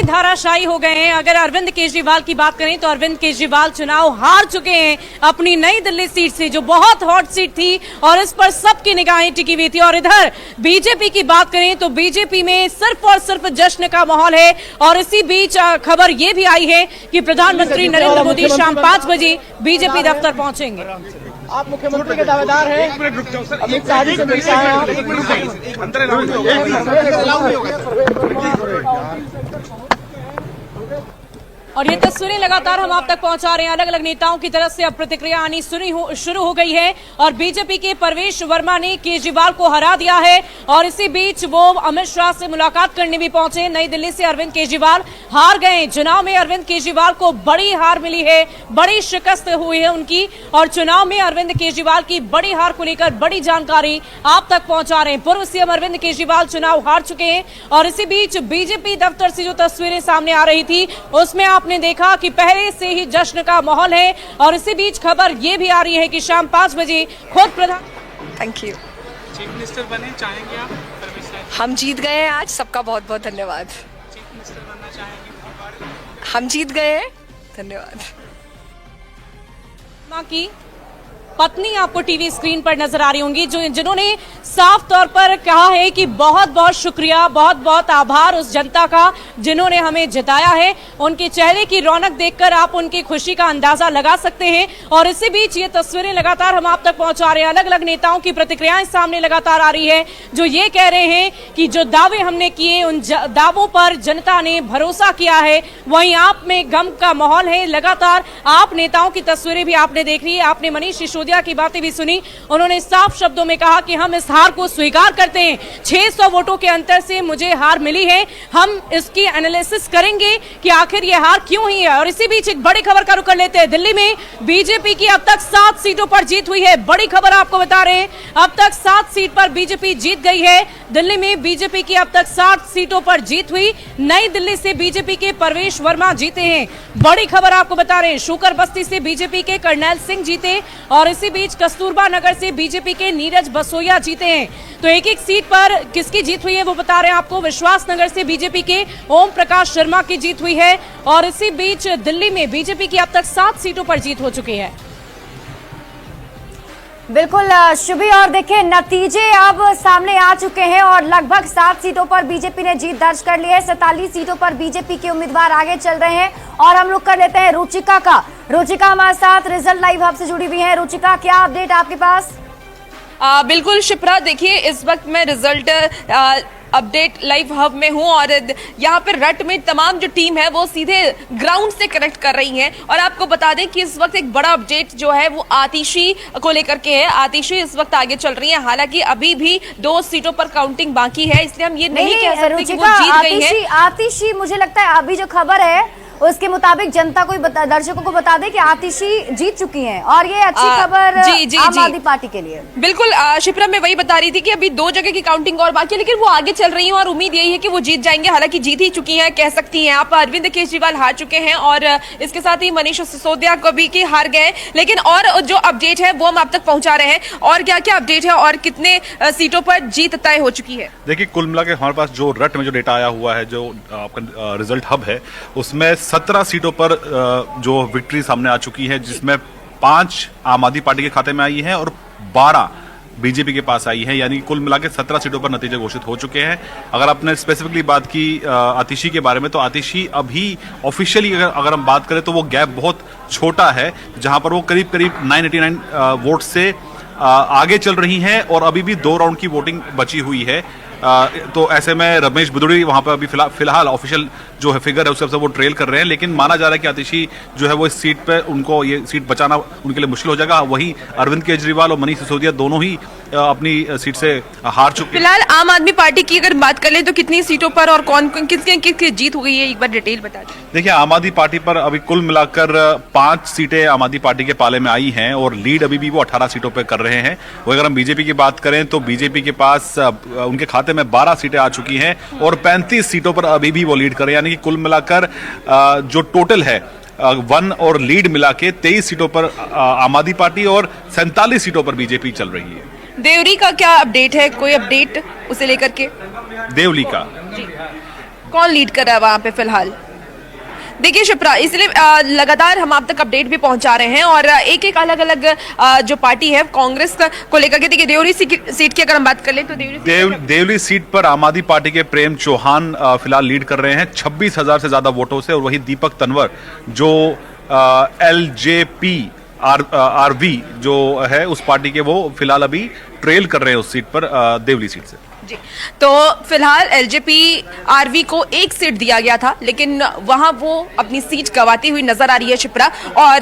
धाराशायी हो गए हैं। अगर अरविंद केजरीवाल की बात करें तो अरविंद केजरीवाल चुनाव हार चुके हैं अपनी नई दिल्ली सीट से, जो बहुत हॉट सीट थी और इस पर सबकी निगाहें टिकी हुई थी। और इधर बीजेपी की बात करें तो बीजेपी में सिर्फ और सिर्फ जश्न का माहौल है। और इसी बीच खबर यह भी आई है कि प्रधानमंत्री नरेंद्र मोदी शाम 5 बजे बीजेपी दफ्तर पहुंचेंगे। आप मुख्यमंत्री के दावेदार हैं, अमित शाह जी से मिलकर आए और ये तस्वीरें लगातार हम आप तक पहुंचा रहे हैं। अलग अलग नेताओं की तरफ से अब प्रतिक्रिया आनी शुरू हो गई है और बीजेपी के परवेश वर्मा ने केजरीवाल को हरा दिया है। और इसी बीच वो अमित शाह से मुलाकात करने भी पहुंचे। नई दिल्ली से अरविंद केजरीवाल हार गए। चुनाव में अरविंद केजरीवाल को बड़ी हार मिली है, बड़ी शिकस्त हुई है उनकी। और चुनाव में अरविंद केजरीवाल की बड़ी हार को लेकर बड़ी जानकारी आप तक पहुंचा रहे हैं। पूर्व सीएम अरविंद केजरीवाल चुनाव हार चुके हैं और इसी बीच बीजेपी दफ्तर से जो तस्वीरें सामने आ रही थी उसमें आपने देखा कि पहले से ही जश्न का माहौल है। और इसी बीच खबर ये भी आ रही है कि शाम 5 बजे खुद प्रधान थैंक यू चीफ मिनिस्टर बने चाहेंगे आप? हम जीत गए हैं आज, सबका बहुत बहुत धन्यवाद। चीफ मिनिस्टर बनना चाहेंगे? हम जीत गए हैं, धन्यवाद। मां की पत्नी आपको टीवी स्क्रीन पर नजर आ रही होंगी, जिन्होंने साफ तौर पर कहा है कि बहुत बहुत शुक्रिया, बहुत बहुत आभार उस जनता का जिन्होंने हमें जिताया है। उनके चेहरे की रौनक देखकर आप उनकी खुशी का अंदाजा लगा सकते हैं। और इसी बीच ये तस्वीरें लगातार हम आप तक पहुंचा रहे हैं। अलग अलग नेताओं की प्रतिक्रियाएं सामने लगातार आ रही है, जो ये कह रहे हैं कि जो दावे हमने किए उन दावों पर जनता ने भरोसा किया है। वहीं आप में गम का माहौल है। लगातार आप नेताओं की तस्वीरें भी आपने देख ली है। आपने मनीष सिसोदिया की बातें भी सुनी। उन्होंने साफ शब्दों में कहा कि हम इस हार को स्वीकार करते हैं। 600 वोटों के अंतर से मुझे हार मिली है। हम इसकी एनालिसिस करेंगे कि आखिर ये हार क्यों हुई है। और इसी बीच एक बड़ी खबर का रुख कर लेते हैं। दिल्ली में बीजेपी की अब तक 7 सीटों पर जीत हुई है। बड़ी खबर आपको बता रहे हैं, अब तक 7 सीट पर बीजेपी जीत गई है। दिल्ली में बीजेपी की अब तक 7 सीटों पर जीत हुई। नई दिल्ली से बीजेपी के परवेश वर्मा जीते हैं। बड़ी खबर आपको बता रहे हैं, शूकर बस्ती से बीजेपी के कर्नैल सिंह जीते और इसी बीच कस्तूरबा नगर से बीजेपी के नीरज बसोया जीते हैं। तो एक एक सीट पर किसकी जीत हुई है वो बता रहे हैं आपको। विश्वास नगर से बीजेपी के ओम प्रकाश शर्मा की जीत हुई है। और इसी बीच दिल्ली में बीजेपी की अब तक 7 सीटों पर जीत हो चुकी है। बिल्कुल शुभी, और देखिए नतीजे अब सामने आ चुके हैं और लगभग 7 सीटों पर बीजेपी ने जीत दर्ज कर ली है। 47 सीटों पर बीजेपी के उम्मीदवार आगे चल रहे हैं। और हम लोग कर लेते हैं रुचिका का। रुचिका हमारे साथ रिजल्ट लाइव हब से जुड़ी हुई है। रुचिका, क्या अपडेट आपके पास? बिल्कुल शिप्रा, देखिए इस वक्त मैं रिजल्ट अपडेट लाइव हब में हूं और यहाँ पे रट में तमाम जो टीम है वो सीधे ग्राउंड से कनेक्ट कर रही है। और आपको बता दें कि इस वक्त एक बड़ा अपडेट जो है वो आतिशी को लेकर के है। आतिशी इस वक्त आगे चल रही है, हालांकि अभी भी 2 सीटों पर काउंटिंग बाकी है, इसलिए हम ये नहीं कह सकते कि वो जीत गई है। आतिशी, मुझे लगता है अभी जो खबर है उसके मुताबिक जनता को दर्शकों को बता दें कि आतिशी जीत चुकी हैं और ये अच्छी खबर आम आदमी पार्टी के लिए। बिल्कुल शिप्रा, मैं वही बता रही थी कि अभी 2 जगह की काउंटिंग और बाकी है, लेकिन वो आगे चल रही है और उम्मीद यही है कि वो जीत जाएंगे। हालांकि जीत ही चुकी हैं कह सकती हैं आप। अरविंद केजरीवाल हार चुके हैं और इसके साथ ही मनीष सिसोदिया को भी कि हार गए। लेकिन और जो अपडेट है वो हम आप तक पहुंचा रहे हैं। और क्या क्या अपडेट है और कितने सीटों पर जीत तय हो चुकी है? देखिए, कुल मिला के हमारे पास जो रट में जो डेटा आया हुआ है, जो आपका रिजल्ट हब है, उसमें 17 सीटों पर जो विक्ट्री सामने आ चुकी है, जिसमें 5 आम आदमी पार्टी के खाते में आई है और 12 बीजेपी के पास आई है। यानी कुल मिला के 17 सीटों पर नतीजे घोषित हो चुके हैं। अगर आपने स्पेसिफिकली बात की आतिशी के बारे में, तो आतिशी अभी ऑफिशियली अगर हम बात करें तो वो गैप बहुत छोटा है, जहां पर वो करीब करीब 989 वोट से आगे चल रही हैं और अभी भी 2 राउंड की वोटिंग बची हुई है। तो ऐसे में रमेश बुदुड़ी वहां पर अभी फिलहाल ऑफिशियल जो है फिगर है उससे वो ट्रेल कर रहे हैं। लेकिन माना जा रहा है कि आतिशी जो है वो इस सीट पे उनको ये सीट बचाना उनके लिए मुश्किल हो जाएगा। वहीं अरविंद केजरीवाल और मनीष सिसोदिया दोनों ही अपनी सीट से हार चुके हैं। फिलहाल आम आदमी पार्टी की अगर बात कर ले तो कितनी सीटों पर और कौन किसकी जीत हो गई है, एक बार डिटेल बता दें। देखिए, आम आदमी पार्टी पर अभी कुल मिलाकर 5 सीटें आम आदमी पार्टी के पाले में आई हैं और लीड अभी भी वो 18 सीटों पर कर रहे हैं। वही अगर हम बीजेपी की बात करें तो बीजेपी के पास उनके खाते में 12 सीटें आ चुकी हैं और 35 सीटों पर अभी भी वो लीड कर रहे हैं। यानी कि कुल मिलाकर जो टोटल है 1 और लीड मिला के 23 सीटों पर आम आदमी पार्टी और 47 सीटों पर बीजेपी चल रही है। देवरी का क्या अपडेट है, कोई अपडेट उसे लेकर के? देवली का कौन लीड कर रहा है वहां पे फिलहाल? देखिए शिप्रा, इसलिए लगातार हम आप तक अपडेट भी पहुंचा रहे हैं और एक एक अलग अलग जो पार्टी है कांग्रेस को लेकर के, देखिए देवरी सीट की अगर हम बात कर लें तो देवली सीट पर आम आदमी पार्टी के प्रेम चौहान फिलहाल लीड कर रहे हैं 26,000 से ज्यादा वोटों से, और वही दीपक तंवर जो LJP RV जो है उस पार्टी के, वो फिलहाल अभी ट्रेल कर रहे हैं उस सीट पर, देवली सीट से। जी, तो फिलहाल LJP RV को एक सीट दिया गया था, लेकिन वहां वो अपनी सीट गंवाती हुई नजर आ रही है शिप्रा। और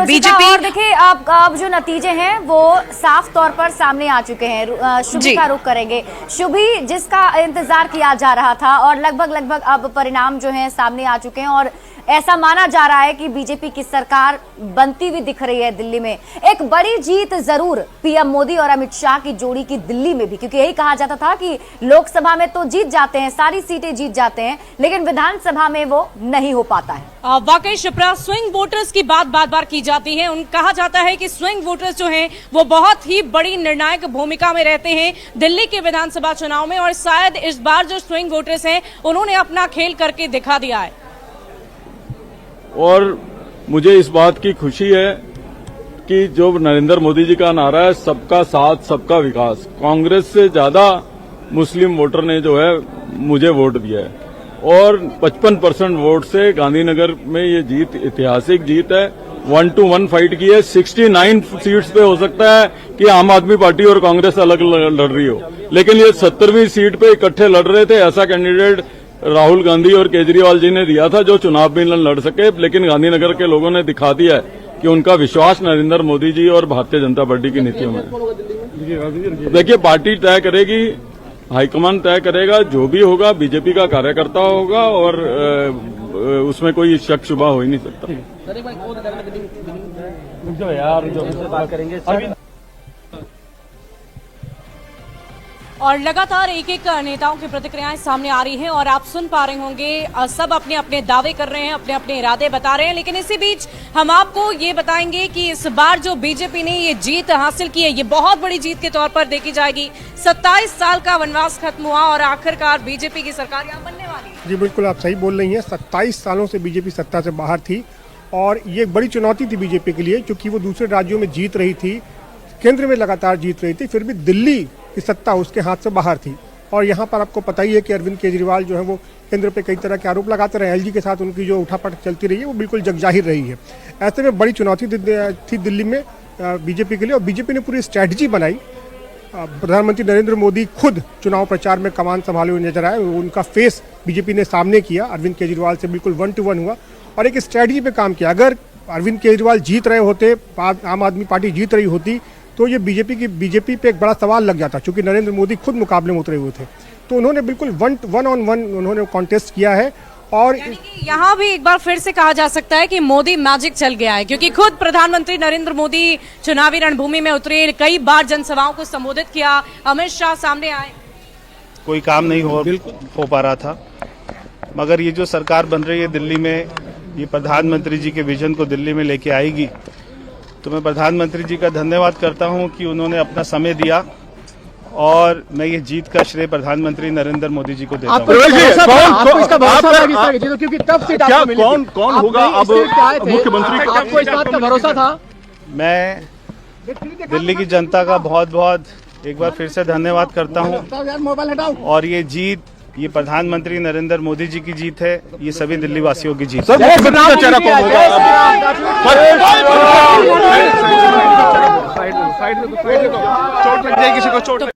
बीजेपी, और देखिए अब जो नतीजे हैं वो साफ तौर पर सामने आ चुके हैं। शुभी का रुख करेंगे। शुभी, जिसका इंतजार किया जा रहा था और लगभग अब परिणाम जो है सामने आ चुके हैं और ऐसा माना जा रहा है कि बीजेपी की सरकार बनती हुई दिख रही है दिल्ली में। एक बड़ी जीत जरूर पीएम मोदी और अमित शाह की जोड़ी की दिल्ली में भी, क्योंकि यही कहा जाता था कि लोकसभा में तो जीत जाते हैं, सारी सीटें जीत जाते हैं, लेकिन विधानसभा में वो नहीं हो पाता है। वाकई शिप्रा, स्विंग वोटर्स की बात बार की जाती है। कहा जाता है कि स्विंग वोटर्स जो हैं वो बहुत ही बड़ी निर्णायक भूमिका में रहते हैं दिल्ली के विधानसभा चुनाव में, और शायद इस बार जो स्विंग वोटर्स हैं उन्होंने अपना खेल करके दिखा दिया है। और मुझे इस बात की खुशी है कि जो नरेंद्र मोदी जी का नारा है सबका साथ सबका विकास, कांग्रेस से ज्यादा मुस्लिम वोटर ने जो है मुझे वोट दिया है और 55% वोट से गांधीनगर में ये जीत ऐतिहासिक जीत है। 1-to-1 फाइट की है। 69 सीट्स पे हो सकता है कि आम आदमी पार्टी और कांग्रेस अलग लड़ रही हो, लेकिन ये 70वीं सीट पे इकट्ठे लड़ रहे थे। ऐसा कैंडिडेट राहुल गांधी और केजरीवाल जी ने दिया था जो चुनाव भी न लड़ सके, लेकिन गांधीनगर के लोगों ने दिखा दिया है कि उनका विश्वास नरेंद्र मोदी जी और भारतीय जनता पार्टी की नीतियों में। देखिए, पार्टी तय करेगी, हाईकमान तय करेगा, जो भी होगा बीजेपी का कार्यकर्ता होगा और उसमें कोई शक शुबा हो ही नहीं सकता। और लगातार एक एक नेताओं की प्रतिक्रियाएं सामने आ रही हैं और आप सुन पा रहे होंगे सब अपने अपने दावे कर रहे हैं, अपने अपने इरादे बता रहे हैं। लेकिन इसी बीच हम आपको ये बताएंगे कि इस बार जो बीजेपी ने ये जीत हासिल की है, ये बहुत बड़ी जीत के तौर पर देखी जाएगी। 27 साल का वनवास खत्म हुआ और आखिरकार बीजेपी की सरकार यहाँ बनने वाली है। जी बिल्कुल, आप सही बोल रही हैं। 27 सालों से बीजेपी सत्ता से बाहर थी और ये एक बड़ी चुनौती थी बीजेपी के लिए, क्योंकि वो दूसरे राज्यों में जीत रही थी, केंद्र में लगातार जीत रही थी, फिर भी दिल्ली की सत्ता उसके हाथ से बाहर थी। और यहाँ पर आपको पता ही है कि अरविंद केजरीवाल जो है वो केंद्र पे कई तरह के आरोप लगाते रहे। एलजी के साथ उनकी जो उठापटक चलती रही है वो बिल्कुल जगजाहिर रही है। ऐसे में बड़ी चुनौती थी दिल्ली में बीजेपी के लिए, और बीजेपी ने पूरी स्ट्रैटेजी बनाई। प्रधानमंत्री नरेंद्र मोदी खुद चुनाव प्रचार में कमान संभाले हुए नजर आए, उनका फेस बीजेपी ने सामने किया, अरविंद केजरीवाल से बिल्कुल 1-to-1 हुआ और एक स्ट्रैटेजी पे काम किया। अगर अरविंद केजरीवाल जीत रहे होते, आम आदमी पार्टी जीत रही होती, तो ये बीजेपी पे एक बड़ा सवाल लग जाता, क्योंकि नरेंद्र मोदी खुद मुकाबले में उतरे हुए थे। तो उन्होंने बिल्कुल 1-on-1 उन्होंने कॉन्टेस्ट किया है। और यहाँ भी एक बार फिर से कहा जा सकता है कि मोदी मैजिक चल गया है, क्योंकि खुद प्रधानमंत्री नरेंद्र मोदी चुनावी रणभूमि में उतरे, कई बार जनसभाओं को संबोधित किया, अमित शाह सामने आए। कोई काम नहीं हो पा रहा था, मगर ये जो सरकार बन रही है दिल्ली में, ये प्रधानमंत्री जी के विजन को दिल्ली में लेके आएगी। तो मैं प्रधानमंत्री जी का धन्यवाद करता हूं कि उन्होंने अपना समय दिया और मैं ये जीत का श्रेय प्रधानमंत्री नरेंद्र मोदी जी को देता हूं। क्योंकि तब सीट आपको मिली थी। कौन होगा अब मुख्यमंत्री? आपको इस बात का भरोसा था? मैं दिल्ली की जनता का बहुत बहुत एक बार फिर से धन्यवाद करता हूं और ये जीत, ये प्रधानमंत्री नरेंद्र मोदी जी की जीत है, ये सभी दिल्ली वासियों की जीत है। चोट लग जाए किसी को, चोट